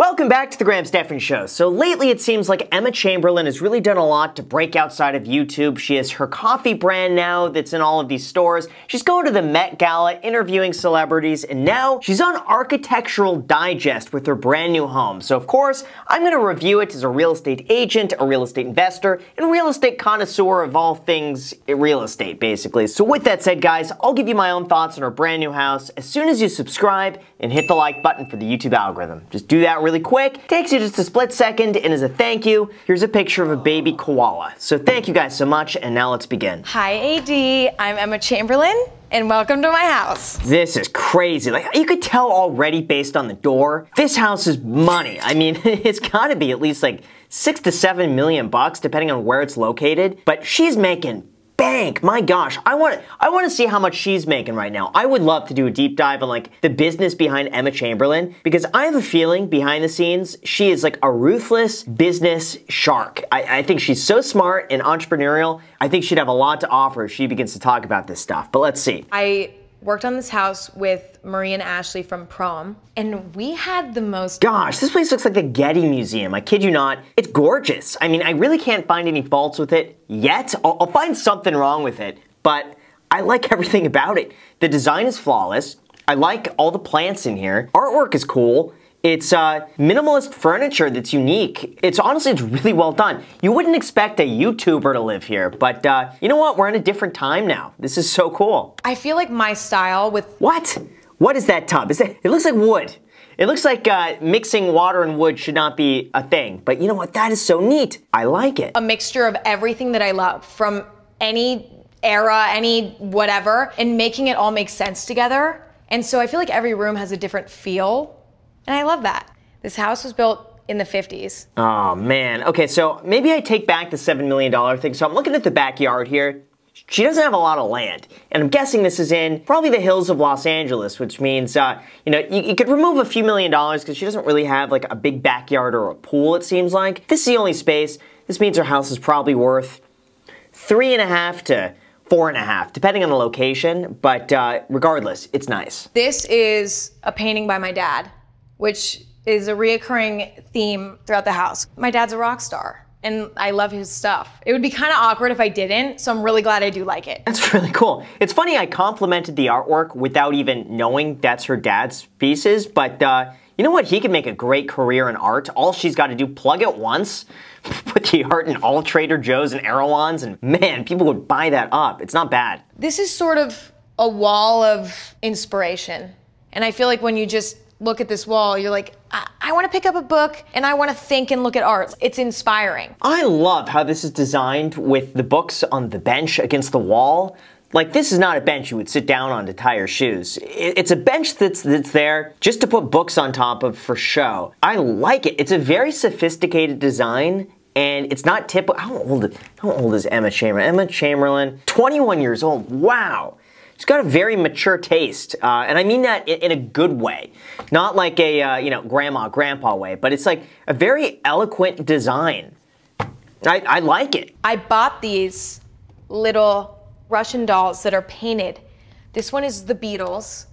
Welcome back to the Graham Stephan Show. So lately it seems like Emma Chamberlain has really done a lot to break outside of YouTube. She has her coffee brand now that's in all of these stores. She's going to the Met Gala, interviewing celebrities, and now she's on Architectural Digest with her brand new home. So of course, I'm going to review it as a real estate agent, a real estate investor, and a real estate connoisseur of all things real estate, basically. So with that said, guys, I'll give you my own thoughts on her brand new house as soon as you subscribe and hit the like button for the YouTube algorithm. Just do that really quick. Takes you just a split second, and as a thank you, here's a picture of a baby koala. So thank you guys so much, and now let's begin. Hi AD, I'm Emma Chamberlain, and welcome to my house. This is crazy. Like, you could tell already based on the door, this house is money. I mean, it's gotta be at least like 6 to 7 million bucks, depending on where it's located. But she's making bank. My gosh, I want to see how much she's making right now. I would love to do a deep dive on like the business behind Emma Chamberlain, because I have a feeling behind the scenes she is like a ruthless business shark. I think she's so smart and entrepreneurial. I think she'd have a lot to offer if she begins to talk about this stuff. But let's see. I worked on this house with Marie and Ashley from prom, and we had the most— Gosh, this place looks like the Getty Museum. I kid you not. It's gorgeous. I mean, I really can't find any faults with it yet. I'll find something wrong with it, but I like everything about it. The design is flawless. I like all the plants in here. Artwork is cool. It's minimalist furniture that's unique. It's really well done. You wouldn't expect a YouTuber to live here, but you know what? We're in a different time now. This is so cool. I feel like my style with— What? What is that tub? It looks like wood. It looks like mixing water and wood should not be a thing, but you know what? That is so neat. I like it. a mixture of everything that I love from any era, any whatever, and making it all make sense together. And so I feel like every room has a different feel. And I love that. This house was built in the 50s. Oh man, okay, so maybe I take back the $7 million thing. So I'm looking at the backyard here. She doesn't have a lot of land, and I'm guessing this is in probably the hills of Los Angeles, which means, you know, you could remove a few $1,000,000 because she doesn't really have like a big backyard or a pool, it seems like. This is the only space. This means her house is probably worth 3.5 to 4.5, depending on the location, but regardless, it's nice. This is a painting by my dad, which is a reoccurring theme throughout the house. My dad's a rock star, and I love his stuff. It would be kind of awkward if I didn't, so I'm really glad I do like it. That's really cool. It's funny, I complimented the artwork without even knowing that's her dad's pieces, but you know what? He could make a great career in art. All she's got to do, plug it once, put the art in all Trader Joe's and Erewhon's, and man, people would buy that up. It's not bad. This is sort of a wall of inspiration, and I feel like when you just look at this wall, you're like, I want to pick up a book and I want to think and look at art. It's inspiring. I love how this is designed with the books on the bench against the wall. Like, this is not a bench you would sit down on to tie your shoes. It's a bench that's there just to put books on top of for show. I like it. It's a very sophisticated design, and it's not typical. How old is Emma Chamberlain? Emma Chamberlain, 21 years old. Wow. She's got a very mature taste, and I mean that in a good way. Not like a, you know, grandpa way, but it's like a very eloquent design. I like it. I bought these little Russian dolls that are painted. This one is the Beatles.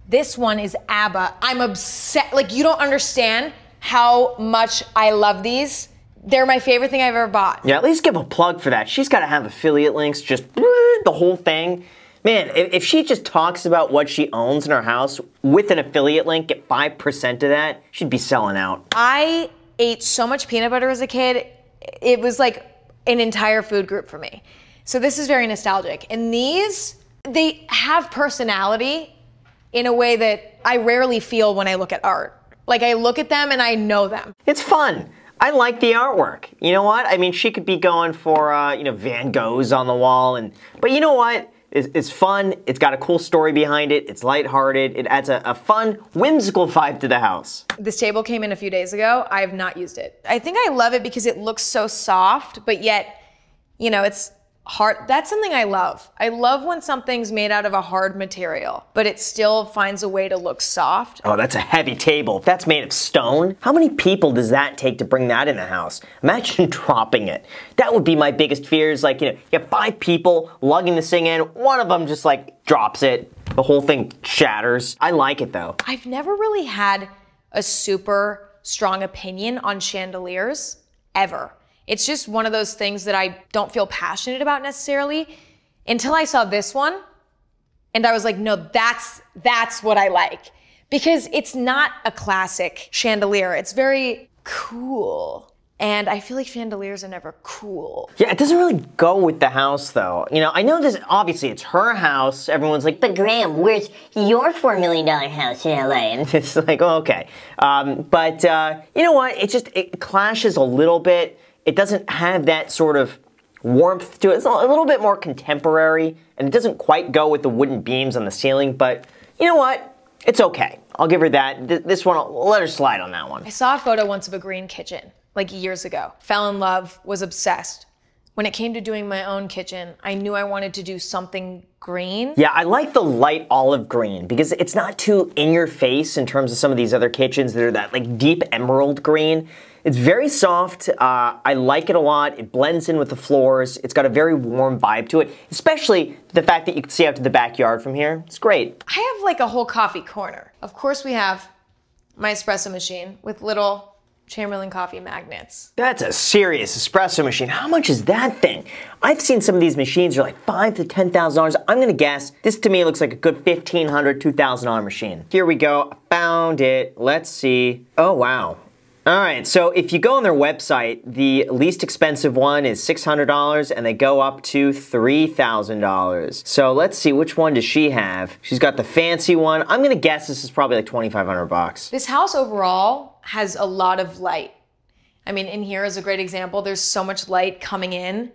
This one is ABBA. I'm obsessed. Like, you don't understand how much I love these. They're my favorite thing I've ever bought. Yeah, at least give a plug for that. She's got to have affiliate links, just the whole thing. Man, if she just talks about what she owns in her house with an affiliate link, get 5% of that, she'd be selling out. I ate so much peanut butter as a kid. It was like an entire food group for me. So this is very nostalgic. And these, they have personality in a way that I rarely feel when I look at art. Like, I look at them and I know them. It's fun. I like the artwork. You know what? I mean, she could be going for, you know, Van Goghs on the wall, but you know what? It's fun, it's got a cool story behind it, it's lighthearted, it adds a fun, whimsical vibe to the house. This table came in a few days ago. I have not used it. I think I love it because it looks so soft, but yet, you know, it's hard. That's something I love. I love when something's made out of a hard material, but it still finds a way to look soft. Oh, that's a heavy table. If that's made of stone, how many people does that take to bring that in the house? Imagine dropping it. That would be my biggest fear is, like, you know, you have 5 people lugging this thing in, one of them just like drops it, the whole thing shatters. I like it though. I've never really had a super strong opinion on chandeliers, ever. It's just one of those things that I don't feel passionate about necessarily until I saw this one. And I was like, no, that's what I like. Because it's not a classic chandelier. It's very cool. And I feel like chandeliers are never cool. Yeah, it doesn't really go with the house though. You know, I know this, obviously it's her house. Everyone's like, but Graham, where's your $4 million house in LA? And it's like, oh, okay. But you know what? It clashes a little bit. It doesn't have that sort of warmth to it. It's a little bit more contemporary, and it doesn't quite go with the wooden beams on the ceiling, but you know what? It's okay. I'll give her that. This one, I'll let her slide on that one. I saw a photo once of a green kitchen, like years ago. Fell in love, was obsessed. When it came to doing my own kitchen, I knew I wanted to do something green. Yeah, I like the light olive green because it's not too in your face in terms of some of these other kitchens that are that like deep emerald green. It's very soft. I like it a lot. It blends in with the floors. It's got a very warm vibe to it, especially the fact that you can see out to the backyard from here. It's great. I have like a whole coffee corner. Of course we have my espresso machine with little Chamberlain coffee magnets. That's a serious espresso machine. How much is that thing? I've seen some of these machines are like $5,000 to $10,000. I'm gonna guess this to me looks like a good $1,500, $2,000 machine. Here we go, found it. Let's see. Oh wow. All right, so if you go on their website, the least expensive one is $600 and they go up to $3,000. So let's see, which one does she have? She's got the fancy one. I'm gonna guess this is probably like 2,500 bucks. This house overall has a lot of light. I mean, in here is a great example. There's so much light coming in,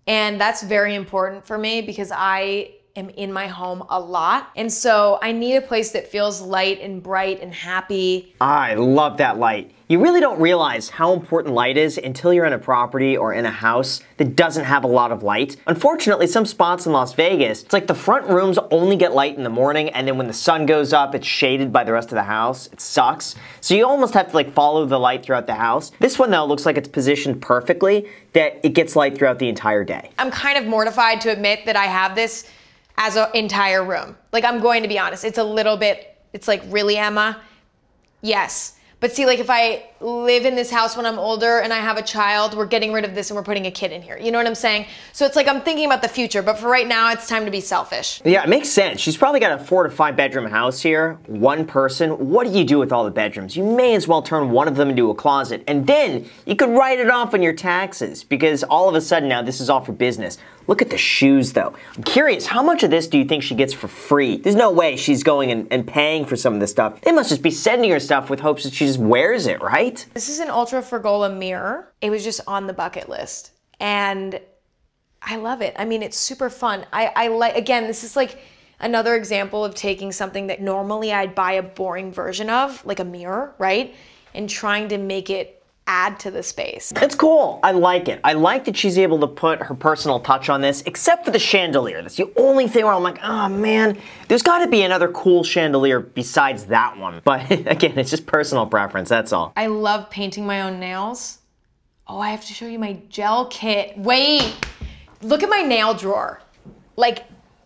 and that's very important for me because I am in my home a lot. And so I need a place that feels light and bright and happy. I love that light. You really don't realize how important light is until you're in a property or in a house that doesn't have a lot of light. Unfortunately, some spots in Las Vegas, it's like the front rooms only get light in the morning, and then when the sun goes up, it's shaded by the rest of the house. It sucks. So you almost have to like follow the light throughout the house. This one though looks like it's positioned perfectly, that it gets light throughout the entire day. I'm kind of mortified to admit that I have this as an entire room. Like, I'm going to be honest, it's a little bit, it's like, really, Emma? Yes. But see, like if I live in this house when I'm older and I have a child, we're getting rid of this and we're putting a kid in here. You know what I'm saying? So it's like I'm thinking about the future, but for right now, it's time to be selfish. Yeah, it makes sense. She's probably got a 4 to 5 bedroom house here, one person. What do you do with all the bedrooms? You may as well turn one of them into a closet, and then you could write it off on your taxes because all of a sudden now this is all for business. Look at the shoes though. I'm curious, how much of this do you think she gets for free? There's no way she's going and paying for some of this stuff. They must just be sending her stuff with hopes that she just wears it, right? This is an Ultra Fergola mirror. It was just on the bucket list and I love it. I mean, it's super fun. I like, again, this is like another example of taking something that normally I'd buy a boring version of, like a mirror, right? And trying to make it add to the space. It's cool. I like it. I like that she's able to put her personal touch on this, except for the chandelier. That's the only thing where I'm like, oh man, there's got to be another cool chandelier besides that one. But again, it's just personal preference, that's all. I love painting my own nails. Oh, I have to show you my gel kit. Wait, look at my nail drawer. Like,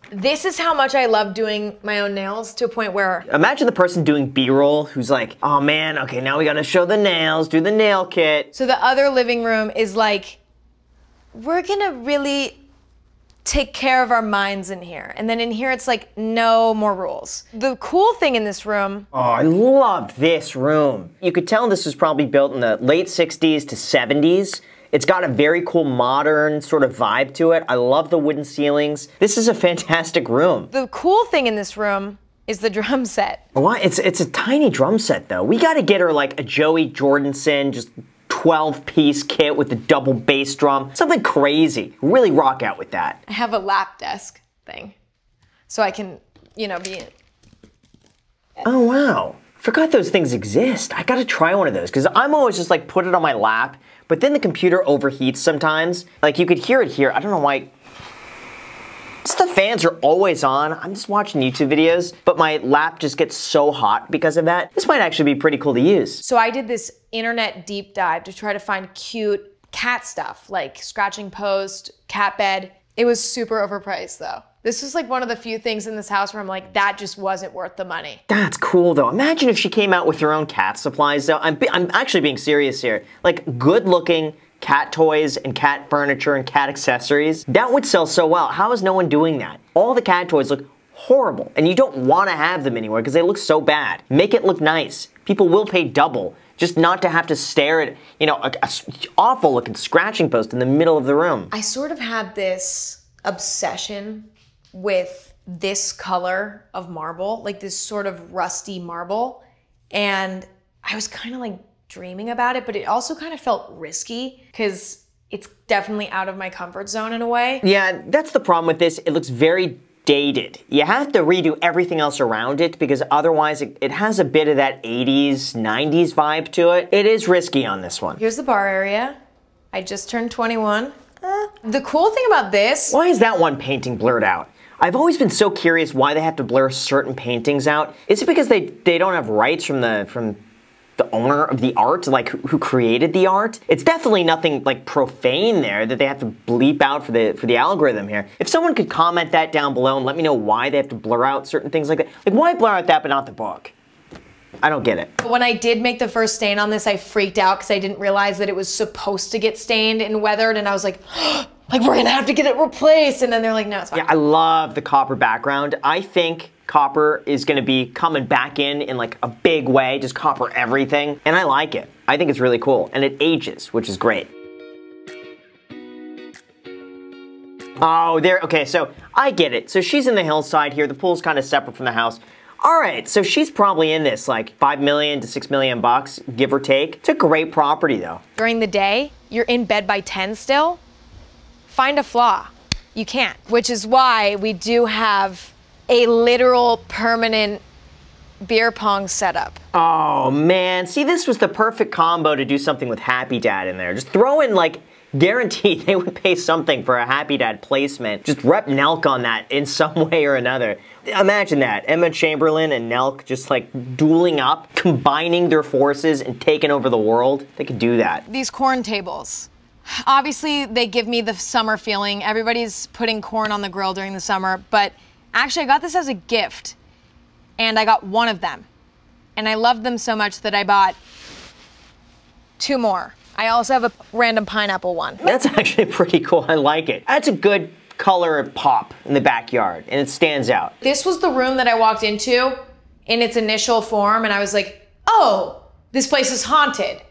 this is how much I love doing my own nails, to a point where... Imagine the person doing B-roll who's like, oh man, okay, now we gotta show the nails, do the nail kit. So the other living room is like, we're gonna really take care of our minds in here. And then in here, it's like, no more rules. The cool thing in this room... Oh, I love this room. You could tell this was probably built in the late 60s to 70s. It's got a very cool modern sort of vibe to it. I love the wooden ceilings. This is a fantastic room. The cool thing in this room is the drum set. What? It's a tiny drum set though. We gotta get her like a Joey Jordison, just 12-piece kit with a double bass drum. Something crazy. Really rock out with that. I have a lap desk thing. So I can, you know, be... Oh wow. Forgot those things exist. I gotta try one of those because I'm always just like put it on my lap, but then the computer overheats sometimes. Like you could hear it here. I don't know why. Just the fans are always on. I'm just watching YouTube videos, but my lap just gets so hot because of that. This might actually be pretty cool to use. So I did this internet deep dive to try to find cute cat stuff like scratching post, cat bed. It was super overpriced though. This is like one of the few things in this house where I'm like, that just wasn't worth the money. That's cool though. Imagine if she came out with her own cat supplies though. I'm actually being serious here. Like good looking cat toys and cat furniture and cat accessories. That would sell so well. How is no one doing that? All the cat toys look horrible and you don't want to have them anymore because they look so bad. Make it look nice. People will pay double just not to have to stare at, you know, a awful looking scratching post in the middle of the room. I sort of had this obsession with this color of marble, like this sort of rusty marble. And I was kind of like dreaming about it, but it also kind of felt risky because it's definitely out of my comfort zone in a way. Yeah, that's the problem with this. It looks very dated. You have to redo everything else around it because otherwise it has a bit of that 80s, 90s vibe to it. It is risky on this one. Here's the bar area. I just turned 21. The cool thing about this... Why is that one painting blurred out? I've always been so curious why they have to blur certain paintings out. Is it because they don't have rights from the owner of the art, like who created the art? It's definitely nothing like profane there that they have to bleep out for the algorithm here. If someone could comment that down below and let me know why they have to blur out certain things like that. Like why blur out that but not the book? I don't get it. When I did make the first stain on this, I freaked out because I didn't realize that it was supposed to get stained and weathered, and I was like, like we're gonna have to get it replaced, and then they're like, no, it's fine. Yeah, I love the copper background. I think copper is gonna be coming back in like a big way, just copper everything, and I like it. I think it's really cool, and it ages, which is great. Oh, there, okay, so I get it. So she's in the hillside here, the pool's kind of separate from the house. All right, so she's probably in this like 5 million to 6 million bucks, give or take. It's a great property though. During the day, you're in bed by 10 still. Find a flaw. You can't, which is why we do have a literal permanent beer pong setup. Oh man, see this was the perfect combo to do something with Happy Dad in there. Just throw in like, guaranteed they would pay something for a Happy Dad placement. Just rep Nelk on that in some way or another. Imagine that, Emma Chamberlain and Nelk just like dueling up, combining their forces and taking over the world. They could do that. These corn tables. Obviously, they give me the summer feeling. Everybody's putting corn on the grill during the summer, but actually I got this as a gift, and I got one of them. And I loved them so much that I bought 2 more. I also have a random pineapple one. That's actually pretty cool, I like it. That's a good color pop in the backyard, and it stands out. This was the room that I walked into in its initial form, and I was like, oh, this place is haunted.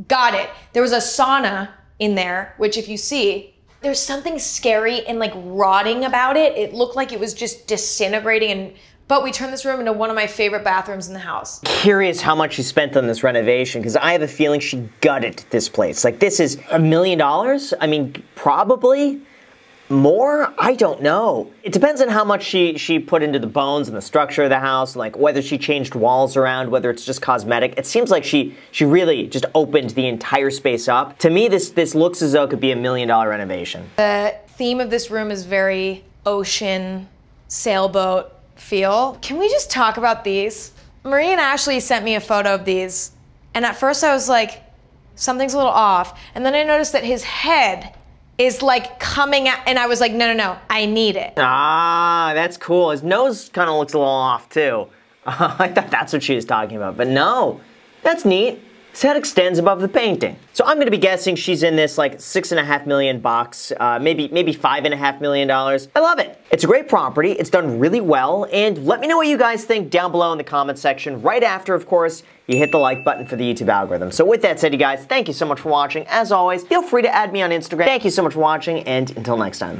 Got it. There was a sauna in there, which if you see, there's something scary and like rotting about it. It looked like it was just disintegrating, but we turned this room into one of my favorite bathrooms in the house. Curious how much she spent on this renovation, because I have a feeling she gutted this place. Like this is $1 million? I mean, probably more? I don't know. It depends on how much she put into the bones and the structure of the house, like whether she changed walls around, whether it's just cosmetic. It seems like she really just opened the entire space up. To me, this looks as though it could be $1 million renovation. The theme of this room is very ocean, sailboat feel. Can we just talk about these? Marie and Ashley sent me a photo of these, and at first I was like, something's a little off, and then I noticed that his head is like coming out, and I was like, no, no, no, I need it. Ah, that's cool. His nose kind of looks a little off too. I thought that's what she was talking about, but no, that's neat. His head extends above the painting. So I'm gonna be guessing she's in this like $6.5 million bucks, maybe $5.5 million. I love it. It's a great property. It's done really well. And let me know what you guys think down below in the comment section. Right after, of course, you hit the like button for the YouTube algorithm. So with that said, you guys, thank you so much for watching. As always, feel free to add me on Instagram. Thank you so much for watching, and until next time.